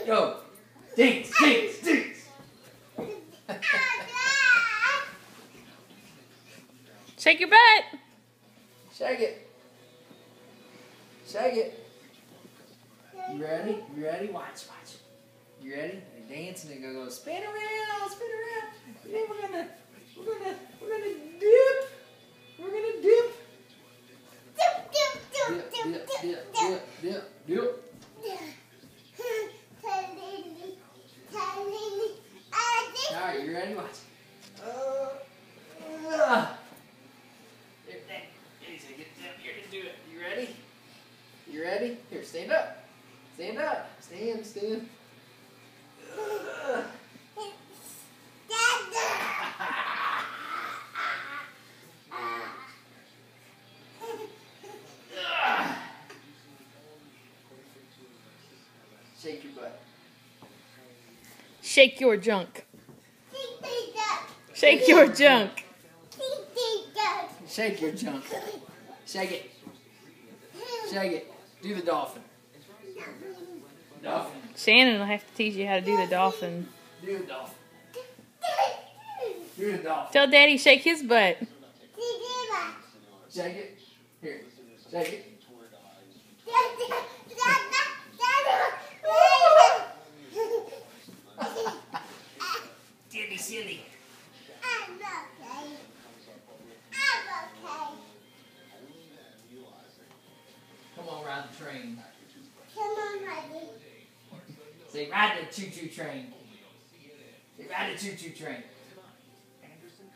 Go. Dance, dance, dance. Shake your butt. Shake it. Shake it. You ready? You ready? Watch, watch. You ready? You're dancing and go spin around, spin around. And then we're gonna dip. We're gonna dip. Dip, dip, dip, dip, dip, dip. Alright, you ready? Watch. You're gonna do it. You ready? You ready? Here, stand up. Stand up. Stand, stand. Shake your butt. Shake your junk. Shake your junk. Shake your junk. Shake it. Shake it. Do the dolphin. Dolphin. Shannon will have to teach you how to do the dolphin. Do the dolphin. Do the dolphin. Tell Daddy shake his butt. Shake it. Here. Shake it. Daddy silly. I'm okay. Come on, ride the train. Come on, honey. Say, ride the choo-choo train. Say, ride the choo-choo train.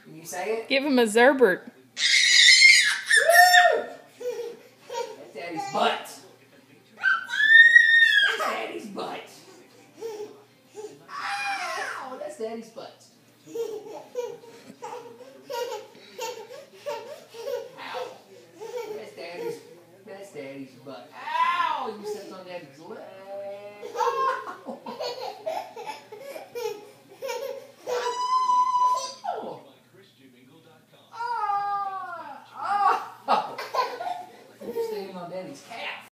Can you say it? Give him a Zerbert. That's Daddy's butt. That's Daddy's butt. Ow, that's Daddy's butt. Ow. That's Daddy's butt. Ow, you stepped on Daddy's leg. Ow.